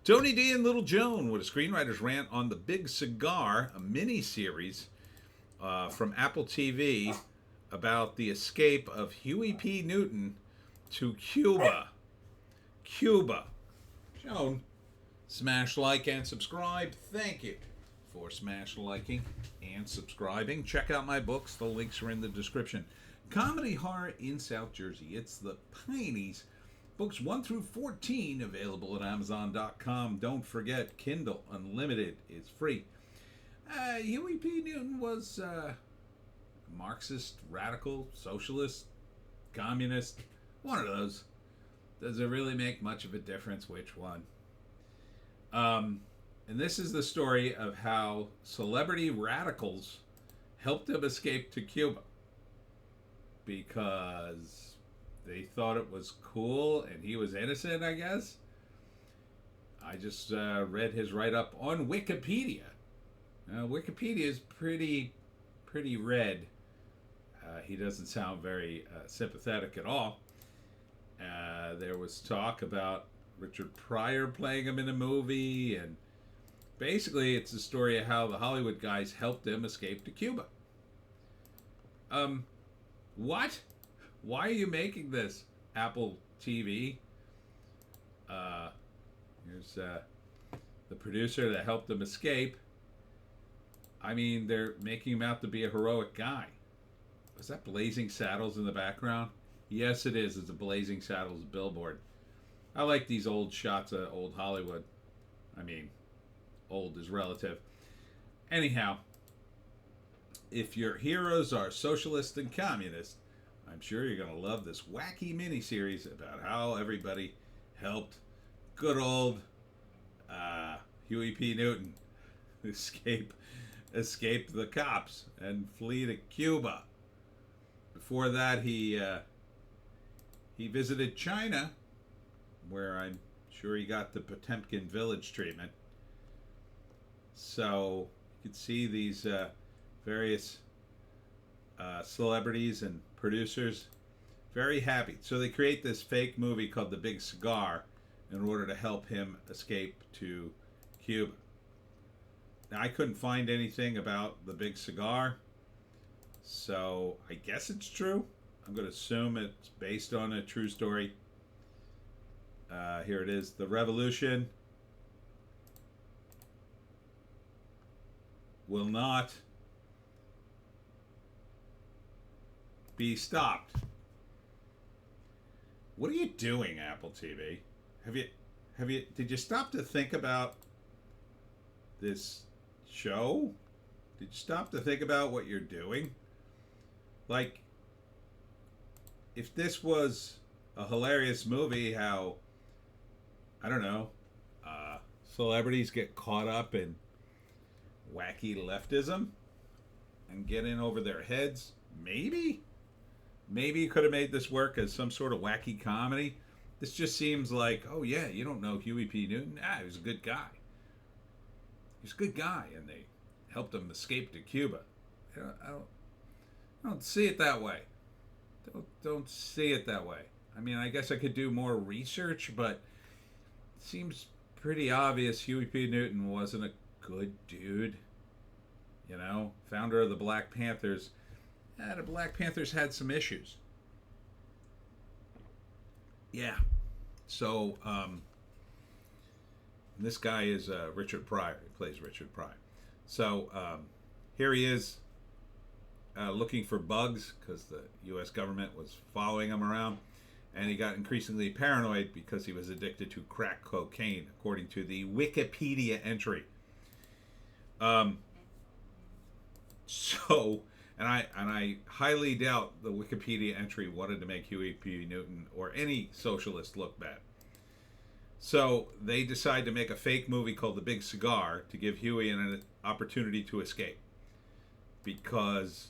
Tony D and Little Joan with a screenwriter's rant on The Big Cigar, a mini series from Apple TV about the escape of Huey P. Newton to Cuba. Cuba. Joan, smash like and subscribe. Thank you for smash liking and subscribing. Check out my books. The links are in the description. Comedy Horror in South Jersey. It's the Pineys. Books 1 through 14 available at Amazon.com. Don't forget, Kindle Unlimited is free. Huey P. Newton was Marxist, radical, socialist, communist. One of those. Does it really make much of a difference which one? And this is the story of how celebrity radicals helped him escape to Cuba because they thought it was cool and he was innocent, I guess. I just read his write-up on Wikipedia. Wikipedia is pretty red. He doesn't sound very sympathetic at all. There was talk about Richard Pryor playing him in a movie, and basically it's a story of how the Hollywood guys helped him escape to Cuba. What? Why are you making this, Apple TV? Here's the producer that helped him escape. I mean, they're making him out to be a heroic guy. Is that Blazing Saddles in the background? Yes, it is. It's a Blazing Saddles billboard. I like these old shots of old Hollywood. I mean, old is relative. Anyhow, if your heroes are socialist and communist, I'm sure you're going to love this wacky miniseries about how everybody helped good old Huey P. Newton escape the cops and flee to Cuba. Before that, he visited China, where I'm sure he got the Potemkin Village treatment. So you can see these various celebrities and producers very happy. So they create this fake movie called The Big Cigar in order to help him escape to Cuba. Now, I couldn't find anything about The Big Cigar, so I guess it's true. I'm going to assume it's based on a true story. Here it is. The revolution will not be stopped. What are you doing, Apple TV? Did you stop to think about this show? Did you stop to think about what you're doing? Like, if this was a hilarious movie, how, I don't know, celebrities get caught up in wacky leftism and get in over their heads, maybe you could have made this work as some sort of wacky comedy. This just seems like, oh yeah, you don't know Huey P. Newton? He was a good guy. He's a good guy, and they helped him escape to Cuba. I don't see it that way. Don't see it that way. I mean, I guess I could do more research, but it seems pretty obvious Huey P. Newton wasn't a good dude. You know, founder of the Black Panthers. The Black Panthers had some issues. Yeah. So, this guy is Richard Pryor. He plays Richard Pryor. So, here he is looking for bugs because the U.S. government was following him around. And he got increasingly paranoid because he was addicted to crack cocaine, according to the Wikipedia entry. And I highly doubt the Wikipedia entry wanted to make Huey P. Newton or any socialist look bad. So they decide to make a fake movie called The Big Cigar to give Huey an opportunity to escape, because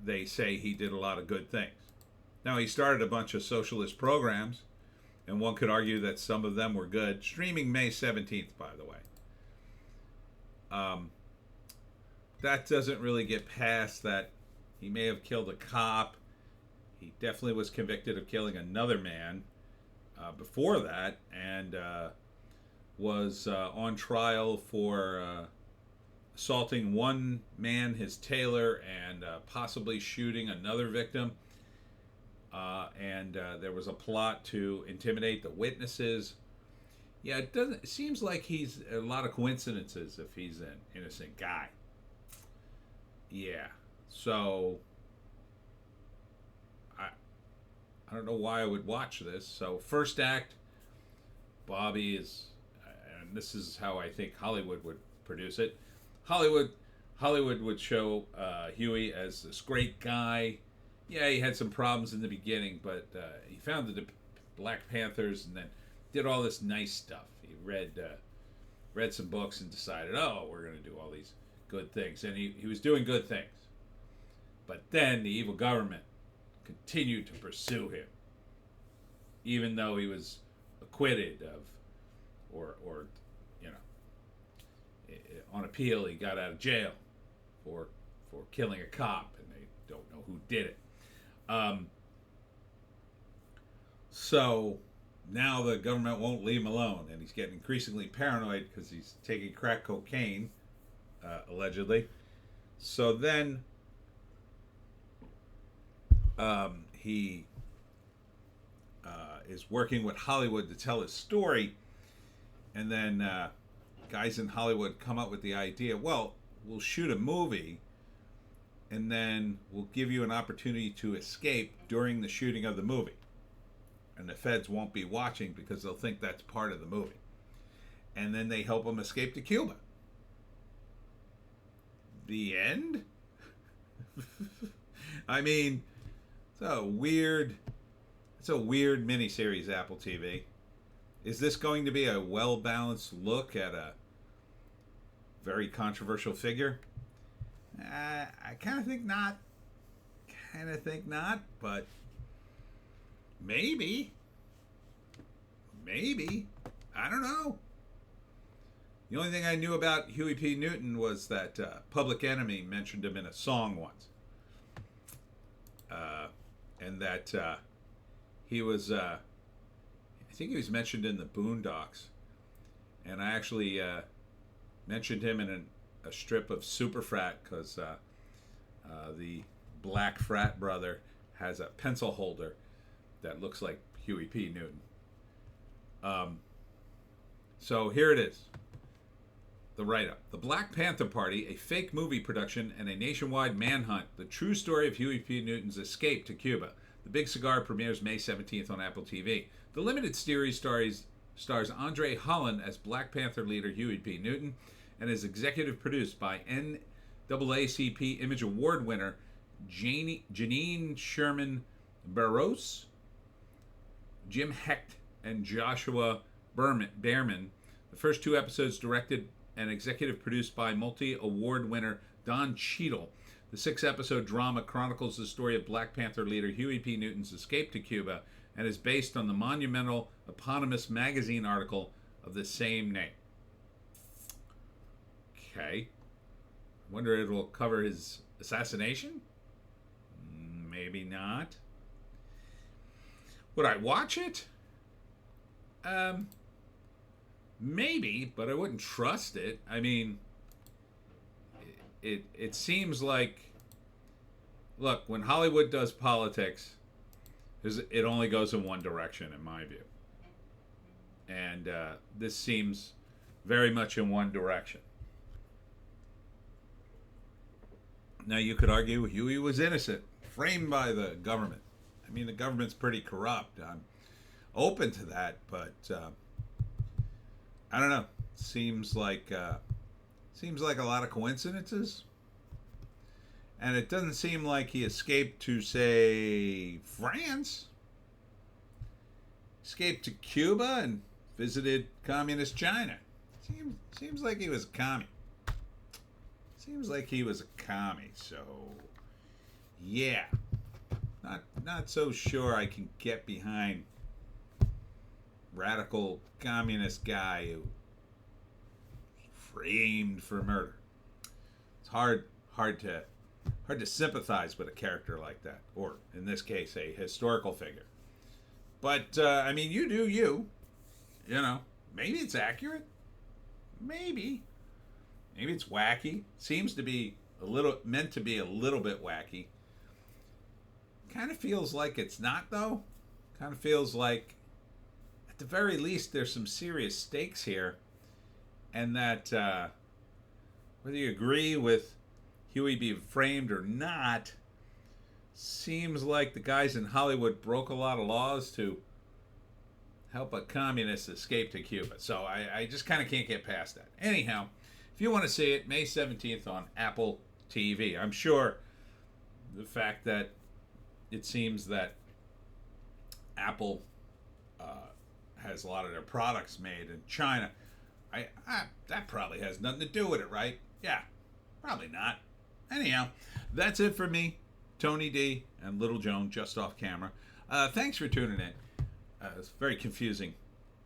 they say he did a lot of good things. Now, he started a bunch of socialist programs, and one could argue that some of them were good. Streaming May 17th, by the way. That doesn't really get past that he may have killed a cop. He definitely was convicted of killing another man. before that, and was on trial for assaulting one man, his tailor, and possibly shooting another victim. And there was a plot to intimidate the witnesses. Yeah, it doesn't. It seems like he's a lot of coincidences if he's an innocent guy. Yeah, so I don't know why I would watch this. So first act, Bobby is, and this is how I think Hollywood would produce it. Hollywood would show Huey as this great guy. Yeah, he had some problems in the beginning, but he founded the Black Panthers and then did all this nice stuff. He read some books and decided, oh, we're going to do all these good things. And he was doing good things. But then the evil government continued to pursue him, even though he was acquitted of, or you know, on appeal he got out of jail for killing a cop, and they don't know who did it. So now the government won't leave him alone, and he's getting increasingly paranoid because he's taking crack cocaine, allegedly. So then he is working with Hollywood to tell his story, and then guys in Hollywood come up with the idea, well, we'll shoot a movie and then we'll give you an opportunity to escape during the shooting of the movie. And the feds won't be watching because they'll think that's part of the movie. And then they help him escape to Cuba. The end? I mean, it's a weird miniseries, Apple TV. Is this going to be a well-balanced look at a very controversial figure? I kind of think not. But maybe. I don't know. The only thing I knew about Huey P. Newton was that Public Enemy mentioned him in a song once. And that he was, I think he was mentioned in the Boondocks. And I actually mentioned him in a strip of Superfrat because the black frat brother has a pencil holder that looks like Huey P. Newton. So here it is. The write-up. The Black Panther Party, a fake movie production and a nationwide manhunt. The true story of Huey P. Newton's escape to Cuba. The Big Cigar premieres May 17th on Apple TV. The limited series stars Andre Holland as Black Panther leader Huey P. Newton and is executive produced by NAACP Image Award winner Janine Sherman Barros, Jim Hecht, and Joshua Behrman. The first two episodes directed and executive produced by multi-award winner Don Cheadle. The 6-episode drama chronicles the story of Black Panther leader Huey P. Newton's escape to Cuba and is based on the monumental eponymous magazine article of the same name. Okay. Wonder if it will cover his assassination? Maybe not. Would I watch it? Maybe, but I wouldn't trust it. I mean, it seems like, look, when Hollywood does politics, it only goes in one direction, in my view. And this seems very much in one direction. Now, you could argue Huey was innocent, framed by the government. I mean, the government's pretty corrupt. I'm open to that, but I don't know. Seems like a lot of coincidences, and it doesn't seem like he escaped to, say, France. Escaped to Cuba and visited communist China. Seems like he was a commie. Seems like he was a commie. So, yeah, not so sure I can get behind radical communist guy who framed for murder. It's hard to sympathize with a character like that, or in this case, a historical figure. But I mean, you do you. You know, maybe it's accurate. Maybe. Maybe it's wacky. Seems to be meant to be a little bit wacky. Kind of feels like it's not, though. Kind of feels like, at the very least, there's some serious stakes here. And that, whether you agree with Huey being framed or not, seems like the guys in Hollywood broke a lot of laws to help a communist escape to Cuba. So I just kind of can't get past that. Anyhow, if you want to see it, May 17th on Apple TV. I'm sure the fact that it seems that Apple has a lot of their products made in China, that probably has nothing to do with it, right? Yeah, probably not. Anyhow, that's it for me, Tony D, and Little Joan, just off camera. Thanks for tuning in. It's very confusing,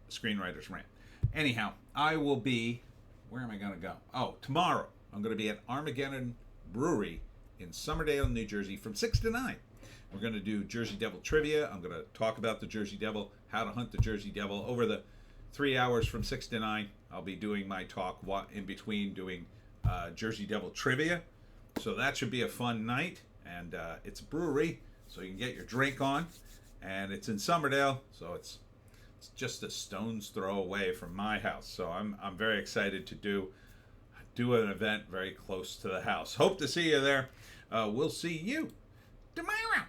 Screenwriter's Rant. Anyhow, I will be, where am I going to go? Oh, tomorrow I'm going to be at Armageddon Brewery in Summerdale, New Jersey from 6 to 9. We're going to do Jersey Devil trivia. I'm going to talk about the Jersey Devil, how to hunt the Jersey Devil. Over the 3 hours from 6 to 9, I'll be doing my talk in between doing Jersey Devil trivia. So that should be a fun night. And it's a brewery, so you can get your drink on. And it's in Summerdale, so it's just a stone's throw away from my house. So I'm very excited to do an event very close to the house. Hope to see you there. We'll see you tomorrow.